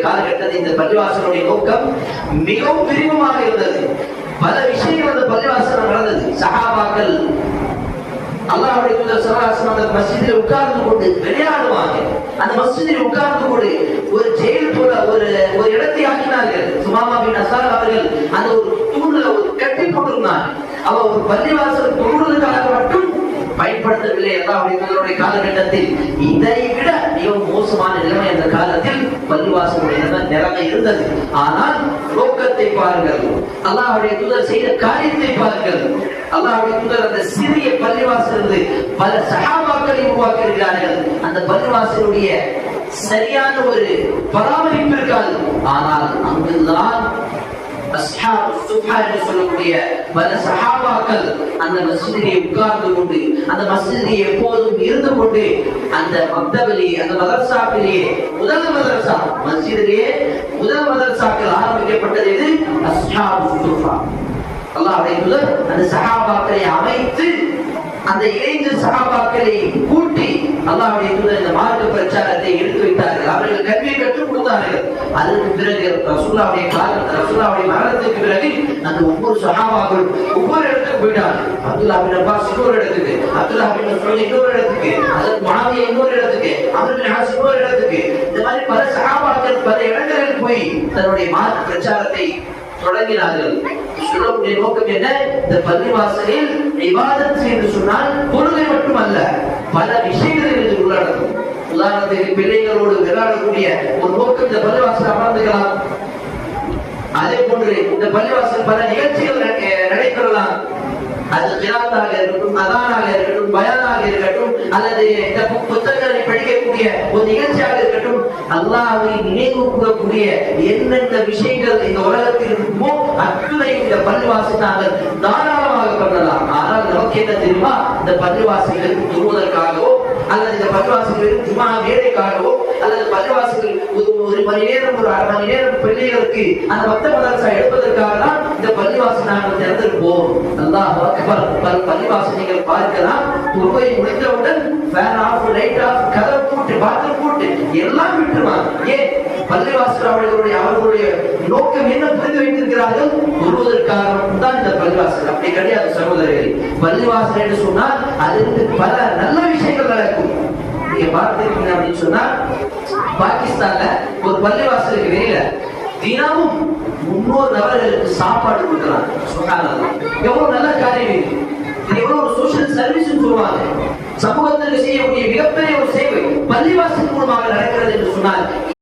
காலகட்டத்தில் இந்த பள்ளிவாசலுடைய நோக்கம் மிகவும் விரிவாக இருந்தது. பல விஷயங்கள் அந்த பள்ளிவாசல் நடந்தது. சஹாபாக்கள் அல்லாஹ்வுடைய தூதர் ஸல்லல்லாஹு அலைஹி வஸல்லம் அந்த மஸ்ஜிதில் உட்கார்ந்து கொண்டு விளையாடுவாங்க. அந்த மஸ்ஜிதில் உட்கார்ந்து கொண்டு ஒரு ஜெயில் போல ஒரு இடத்தை ஆக்கினார்கள். சுமாமா பின் அஸால் அவர்கள் அந்த ஒரு தூண்ல ஒரு கட்டி போட்டிருந்தாங்க. அவ ஒரு பள்ளிவாசல் தொழுவதற்காக மட்டும் பயன்படுத்தவில்லை. அல்லாஹ்வுடைய தூதருடைய காலகட்டத்தில் இதை விட மிகவும் மோசமான நிலைமை அந்த காலத்தில் பள்ளிவாசலுடைய நிலைமை இருந்தது. ஆனால் நோக்கத்தை பாருங்கள், அல்லாஹ்வுடைய தூதர் செய்த காரியத்தை பாருங்கள். அல்லாஹ்வுடைய தூதர் அந்த சிறிய பள்ளிவாசலிருந்து பல சஹாபாக்களை உருவாக்கி இருக்கிறார்கள். அந்த பள்ளிவாசலுடைய சரியான ஒரு பராமரிப்பு இருக்காது. ஆனால் அங்குதான் சொல்லக்கூடிய பல சஹாபாக்கள் அந்த மஸ்ஜிதிலே உட்கார்ந்து கொண்டு அந்த மஸ்ஜிதிலே எப்போதும் இருந்து கொண்டு அந்த மக்தபிலே அந்த மதரசாக்களிலே முதல் மதரசா மஸ்ஜிதிலே முதல் மதரசாக்கள் ஆரம்பிக்கப்பட்டது எது? அஸ்ஹாபு சுஃபா. அல்லாஹ்வுடைய தூதர் அந்த சஹாபாக்களை அமைத்து அந்த இளைஞர் சஹாபாக்களை கூட்டி அல்லாஹ்வுடைய தூதர் இந்த மார்க்க பிரச்சாரத்தை எடுத்து வைத்தார்கள். அவர்கள் கல்வியை கற்றுக் கொடுத்தார்கள். அதற்கு பிறகு ரசூலுல்லாஹ்வுடைய மரணத்துக்கு பிறகு அந்த ஒவ்வொரு சஹாபாக்களும் ஒவ்வொரு இடத்துக்கு போயிட்டாங்க. அப்துல்லாஹ் பின் அப்பாஸ் இன்னொரு இடத்துக்கு, அப்துல்லாஹ் பின் மஸ்ஊத் இன்னொரு இடத்துக்கு, ஹஜ்ரத் முஆவியா இன்னொரு இடத்துக்கு, அம்ர் பின் ஆஸ் இன்னொரு இடத்துக்கு, இந்த மாதிரி பல சஹாபாக்கள் பல இடங்களில் போய் தன்னுடைய மார்க்க பிரச்சாரத்தை தொடங்கினார்கள். சொல்லக்கூடிய நோக்கம் என்ன? இந்த பள்ளிவாசலில் இபாதத் என்று சொன்னால் தொழுகை மட்டுமல்ல, பல விஷயங்கள் இதில் உள்ளடங்கும். உதாரணத்துக்கு பிள்ளைகளோடு விளையாடக்கூடிய ஒரு நோக்கம் இந்த பள்ளிவாசல் அமர்ந்துக்கலாம். அதே போன்று இந்த பள்ளிவாசல் பல நிகழ்ச்சிகள் நடைபெறலாம். அது கிராத்தாக இருக்கட்டும், அதானாக இருக்கட்டும், பயானாக இருக்கட்டும், அல்லது இந்த புத்தகங்களை படிக்கக்கூடிய ஒரு நிகழ்ச்சியாக இருக்கட்டும், அல்லாஹ்வை நினைவு கூறக்கூடிய என்னென்ன விஷயங்கள் இந்த உலகத்தில் இருக்குமோ அத்தனை இந்த பள்ளிவாசல் நாங்கள் தாராளமாக பண்ணலாம். ஆனால் நமக்கு என்ன தெரியுமா? இந்த பள்ளிவாசல்களுக்கு தொழுவதற்காகவோ அல்லது இந்த பள்ளிவாசல்களுக்கு ஜும்ஆ வேலைக்காகவோ அல்லது பள்ளிவாசல்கள் ஒரு மணி நேரம் ஒரு அரை மணி நேரம் பிள்ளைகளுக்கு அந்த மத்த மதரசா எடுப்பதற்காக தான் இந்த பள்ளிவாசல் நாங்கள் திறந்திருப்போம். அல்லாஹ் அக்பர். பள்ளிவாசல் நீங்கள் பார்க்கலாம், தொழுகை முடித்தவுடன் ஃபேன் ஆஃப், லைட் ஆஃப், கதவு போட்டு, பாத்ரூம் போட்டு எல்லாம் விட்டுருவாங்க. ஏன்? பள்ளிவாசல் அவர்களுடைய நோக்கம் என்ன புரிந்து வைத்திருக்கிறார்கள்? தொழுவதற்காக தான் இந்த பள்ளிவாசல். அப்படி கிடையாது சகோதரர்களே. பள்ளிவாசல் என்று சொன்னால் அதிலிருந்து பல நல்ல விஷயங்கள் நடக்கும். நீங்க பார்த்திருக்கீங்க அப்படின்னு சொன்னா, பாகிஸ்தான்ல ஒரு பள்ளிவாசலுக்கு வெளியில தினமும் 300 நபர்களுக்கு சாப்பாடு கொடுக்கிறாங்க. சுப்ஹானல்லாஹ், எவ்வளவு நல்ல காரியம் இது! இது எவ்வளவு ஒரு சோஷியல் சர்வீஸ் சொல்லுவாங்க. சமூகத்திற்கு செய்யக்கூடிய மிகப்பெரிய ஒரு சேவை பள்ளிவாசல் மூலமாக நடக்கிறது என்று சொன்னால்